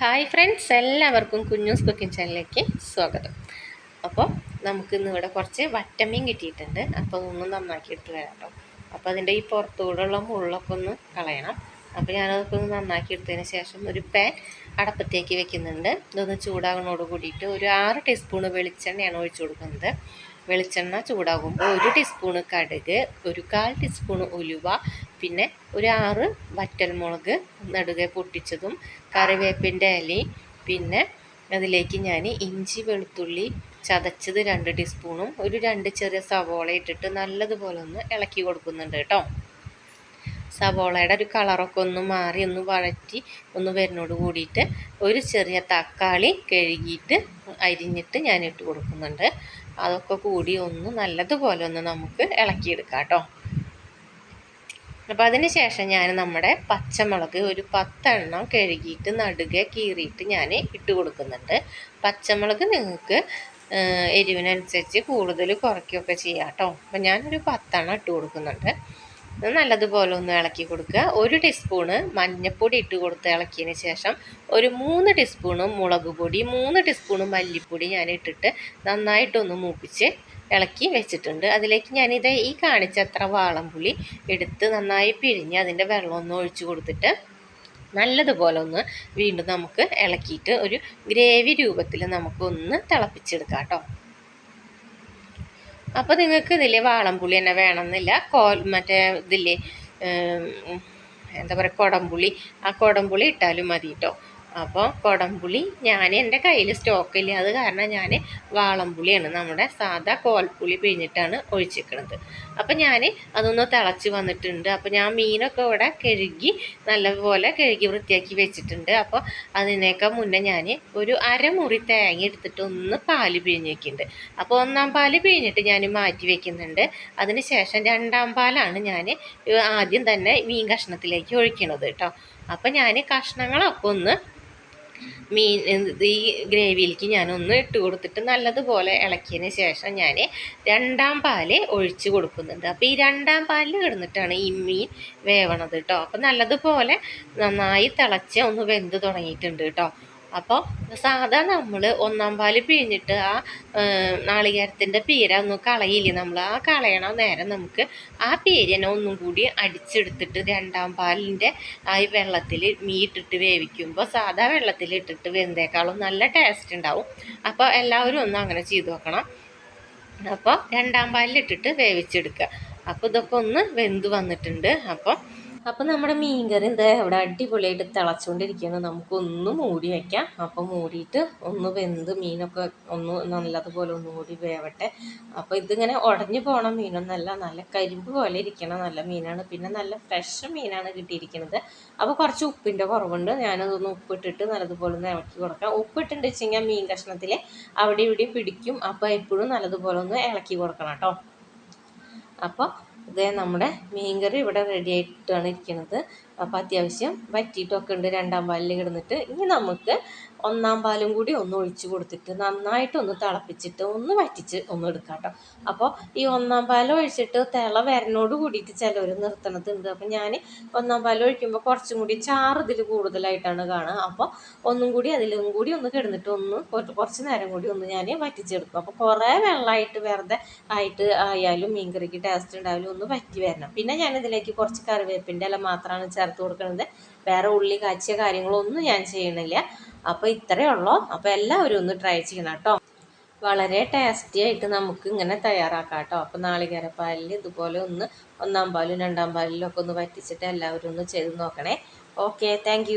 Hi friends, എല്ലാവർക്കും കുഞ്ഞൂസ് cooking ചാനലിലേക്ക് സ്വാഗതം. അപ്പോൾ നമുക്കിന്ന് ഇവിടെ കുറച്ച് വറ്റമീൻ കിട്ടിയിട്ടുണ്ട്. അപ്പോൾ അതൊന്നും നന്നാക്കി എടുത്ത് വരാം കേട്ടോ. അപ്പോൾ അതിൻ്റെ ഈ പുറത്തുകൂടെയുള്ള മുള്ളൊക്കെ ഒന്ന് കളയണം. അപ്പോൾ ഞാനതൊക്കെ ഒന്ന് നന്നാക്കി എടുത്തതിന് ശേഷം ഒരു പാൻ അടപ്പത്തേക്ക് വെക്കുന്നുണ്ട്. ഇതൊന്ന് ചൂടാകുന്നതോട് കൂടിയിട്ട് ഒരു 6 ടീസ്പൂണ് വെളിച്ചെണ്ണയാണ് ഒഴിച്ചു കൊടുക്കുന്നത്. വെളിച്ചെണ്ണ ചൂടാകുമ്പോൾ 1 ടീസ്പൂണ് കടുക്, ഒരു 1/4 ടീസ്പൂണ് ഉലുവ, പിന്നെ ഒരു 6 വറ്റൽമുളക് നടുകെ പൊട്ടിച്ചതും, കറിവേപ്പിൻ്റെ ഇലയും, പിന്നെ അതിലേക്ക് ഞാൻ ഇഞ്ചി വെളുത്തുള്ളി ചതച്ചത് 2 ടീസ്പൂണും ഒരു 2 ചെറിയ സവോള ഇട്ടിട്ട് നല്ലതുപോലെ ഒന്ന് ഇളക്കി കൊടുക്കുന്നുണ്ട് കേട്ടോ. സവോളയുടെ ഒരു കളറൊക്കെ ഒന്ന് മാറി ഒന്ന് വഴറ്റി ഒന്ന് വരുന്നോട് കൂടിയിട്ട് ഒരു ചെറിയ തക്കാളി കഴുകിയിട്ട് അരിഞ്ഞിട്ട് ഞാൻ ഇട്ട് കൊടുക്കുന്നുണ്ട്. അതൊക്കെ കൂടി ഒന്ന് നല്ലതുപോലെ ഒന്ന് നമുക്ക് ഇളക്കിയെടുക്കാം കേട്ടോ. അപ്പോൾ അതിന് ശേഷം ഞാൻ നമ്മുടെ പച്ചമുളക് ഒരു 10 എണ്ണം കഴുകിയിട്ട് നടുകെ കീറിയിട്ട് ഞാൻ ഇട്ട് കൊടുക്കുന്നുണ്ട്. പച്ചമുളക് നിങ്ങൾക്ക് എരിവിനനുസരിച്ച് കൂടുതൽ കുറയ്ക്കുകയൊക്കെ ചെയ്യാം കേട്ടോ. അപ്പോൾ ഞാനൊരു 10 എണ്ണം ഇട്ട് കൊടുക്കുന്നുണ്ട്. നല്ലതുപോലെ ഒന്ന് ഇളക്കി കൊടുക്കുക. 1 ടീസ്പൂണ് മഞ്ഞൾപ്പൊടി ഇട്ട് കൊടുത്ത് ഇളക്കിയതിന് ശേഷം ഒരു 3 ടീസ്പൂണ് മുളക് പൊടി, 3 ടീസ്പൂണ് മല്ലിപ്പൊടി ഞാൻ ഇട്ടിട്ട് നന്നായിട്ടൊന്ന് മൂപ്പിച്ച് ഇളക്കി വെച്ചിട്ടുണ്ട്. അതിലേക്ക് ഞാനിത് ഈ കാണിച്ചത്ര വാളംപുളി എടുത്ത് നന്നായി പിഴിഞ്ഞ് അതിൻ്റെ വെള്ളമൊന്ന് ഒഴിച്ചു കൊടുത്തിട്ട് നല്ലതുപോലെ ഒന്ന് വീണ്ടും നമുക്ക് ഇളക്കിയിട്ട് ഒരു ഗ്രേവി രൂപത്തിൽ നമുക്കൊന്ന് തിളപ്പിച്ചെടുക്കാം കേട്ടോ. അപ്പോൾ നിങ്ങൾക്ക് ഇതിൽ വാളംപുളി തന്നെ വേണമെന്നില്ല. മറ്റേ ഇതില്ലേ എന്താ പറയുക, കുടംപുളി, ആ കുടംപുളി ഇട്ടാലും മതി കേട്ടോ. അപ്പോൾ കുടംപുളി എൻ്റെ കയ്യിൽ സ്റ്റോക്കില്ല, അത് കാരണം ഞാൻ വാളംപുളിയാണ്, നമ്മുടെ സാധാ കോൽപ്പുളി പിഴിഞ്ഞിട്ടാണ് ഒഴിച്ചിരിക്കുന്നത്. അപ്പോൾ ഞാൻ അതൊന്ന് തിളച്ച് വന്നിട്ടുണ്ട്. അപ്പോൾ ഞാൻ മീനൊക്കെ ഇവിടെ നല്ലപോലെ കഴുകി വൃത്തിയാക്കി വെച്ചിട്ടുണ്ട്. അപ്പോൾ അതിനേക്കാൾ മുന്നേ ഞാൻ ഒരു അരമുറി തേങ്ങ എടുത്തിട്ട് ഒന്ന് പാല് പിഴിഞ്ഞ് വെക്കുന്നുണ്ട്. അപ്പോൾ 1-ാം പാല് പിഴിഞ്ഞിട്ട് ഞാൻ മാറ്റി വെക്കുന്നുണ്ട്. അതിന് ശേഷം 2-ാം പാലാണ് ഞാൻ ആദ്യം തന്നെ മീൻ കഷ്ണത്തിലേക്ക് ഒഴിക്കണത് കേട്ടോ. അപ്പോൾ ഞാൻ കഷ്ണങ്ങളൊക്കെ ഒന്ന് ഈ ഗ്രേവിയിലേക്ക് ഞാനൊന്ന് ഇട്ട് കൊടുത്തിട്ട് നല്ലതുപോലെ ഇളക്കിയതിന് ശേഷം ഞാൻ 2-ാം പാല് ഒഴിച്ച് കൊടുക്കുന്നുണ്ട്. അപ്പോൾ ഈ 2-ാം പാലിൽ കിടന്നിട്ടാണ് ഈ മീൻ വേവണത് കേട്ടോ. അപ്പോൾ നല്ലതുപോലെ നന്നായി തിളച്ച് ഒന്ന് വെന്ത് തുടങ്ങിയിട്ടുണ്ട് കേട്ടോ. അപ്പോൾ സാധാ നമ്മൾ 1-ാം പാല് പിഴിഞ്ഞിട്ട് ആ നാളികേരത്തിൻ്റെ പീര ഒന്ന് കളയില്ലേ നമ്മൾ, ആ കളയണ നേരം നമുക്ക് ആ പീരനെ ഒന്നും കൂടി അടിച്ചെടുത്തിട്ട് 2-ാം പാലിൻ്റെ ആ വെള്ളത്തിൽ മീനിട്ടിട്ട് വേവിക്കുമ്പോൾ സാധാ വെള്ളത്തിൽ ഇട്ടിട്ട് വെന്തേക്കാളും നല്ല ടേസ്റ്റ് ഉണ്ടാവും. അപ്പോൾ എല്ലാവരും ഒന്ന് അങ്ങനെ ചെയ്ത് നോക്കണം. അപ്പോൾ 2-ാം പാലിലിട്ടിട്ട് വേവിച്ചെടുക്കുക. അപ്പോൾ ഇതൊക്കെ ഒന്ന് വെന്ത് വന്നിട്ടുണ്ട്. അപ്പോൾ നമ്മുടെ മീൻകറി എന്താ ഇവിടെ അടിപൊളിയായിട്ട് തിളച്ചുകൊണ്ടിരിക്കുകയാണ്. നമുക്കൊന്ന് മൂടി വയ്ക്കാം. അപ്പോൾ മൂടിയിട്ട് ഒന്ന് വെന്ത് മീനൊക്കെ ഒന്ന് നല്ലതുപോലെ ഒന്നും കൂടി വേവട്ടെ. അപ്പോൾ ഇതിങ്ങനെ ഉടഞ്ഞു പോകണ മീനൊന്നല്ല, നല്ല കരിമ്പ് പോലെ ഇരിക്കണ നല്ല മീനാണ്. പിന്നെ നല്ല ഫ്രഷ് മീനാണ് കിട്ടിയിരിക്കുന്നത്. അപ്പോൾ കുറച്ച് ഉപ്പിൻ്റെ കുറവുണ്ട്. ഞാനതൊന്ന് ഉപ്പിട്ടിട്ട് നല്ലതുപോലെ ഒന്ന് ഇളക്കി കൊടുക്കാം. ഉപ്പിട്ടുണ്ട് വെച്ച് കഴിഞ്ഞാൽ മീൻ കഷ്ണത്തിൽ അവിടെ ഇവിടെയും പിടിക്കും. അപ്പോൾ എപ്പോഴും നല്ലതുപോലെ ഒന്ന് ഇളക്കി കൊടുക്കണം കേട്ടോ. അപ്പോൾ ഇതേ നമ്മുടെ മീൻകറി ഇവിടെ റെഡി ആയിട്ടാണ് ഇരിക്കുന്നത്. അപ്പോൾ അത്യാവശ്യം വറ്റിയിട്ടൊക്കെ ഉണ്ട് 2-ാം പാലിൽ കിടന്നിട്ട്. ഇനി നമുക്ക് 1-ാം പാലും കൂടി ഒന്ന് ഒഴിച്ച് കൊടുത്തിട്ട് നന്നായിട്ടൊന്ന് തിളപ്പിച്ചിട്ട് ഒന്ന് വറ്റിച്ച് ഒന്ന് എടുക്കാം കേട്ടോ. അപ്പോൾ ഈ 1-ാം പാൽ ഒഴിച്ചിട്ട് തിള വരനോട് കൂടിയിട്ട് ചിലവർ നിർത്തണതുണ്ട്. അപ്പോൾ ഞാൻ 1-ാം പാൽ ഒഴിക്കുമ്പോൾ കുറച്ചും കൂടി ചാറ് ഇതിൽ കൂടുതലായിട്ടാണ് കാണുക. അപ്പോൾ ഒന്നും കൂടി അതിലും കൂടി ഒന്ന് കിടന്നിട്ട് ഒന്ന് കുറച്ച് നേരം കൂടി ഒന്ന് ഞാൻ വറ്റിച്ചെടുക്കും. അപ്പോൾ കുറേ വെള്ളമായിട്ട് വെറുതെ ആയിട്ട് ആയാലും മീൻകറിക്ക് ടേസ്റ്റ് ഉണ്ടായാലും ഒന്ന് വറ്റി വരണം. പിന്നെ ഞാനിതിലേക്ക് കുറച്ച് കറിവേപ്പിൻ്റെ ഇല മാത്രമാണ് ചേർത്ത് കൊടുക്കുന്നത്. വേറെ ഉള്ളി കാച്ചിയ കാര്യങ്ങളൊന്നും ഞാൻ ചെയ്യണില്ല. അപ്പോൾ ഇത്രയേ ഉള്ളൂ. അപ്പോൾ എല്ലാവരും ഒന്ന് ട്രൈ ചെയ്യണം കേട്ടോ. വളരെ ടേസ്റ്റി ആയിട്ട് നമുക്ക് ഇങ്ങനെ തയ്യാറാക്കാം കേട്ടോ. അപ്പോൾ നാളികേരപ്പാലിൽ ഇതുപോലെ ഒന്ന് 1-ാം പാലും 2-ാം പാലിലൊക്കെ ഒന്ന് വറ്റിച്ചിട്ട് എല്ലാവരും ഒന്ന് ചെയ്ത് നോക്കണേ. Okay, thank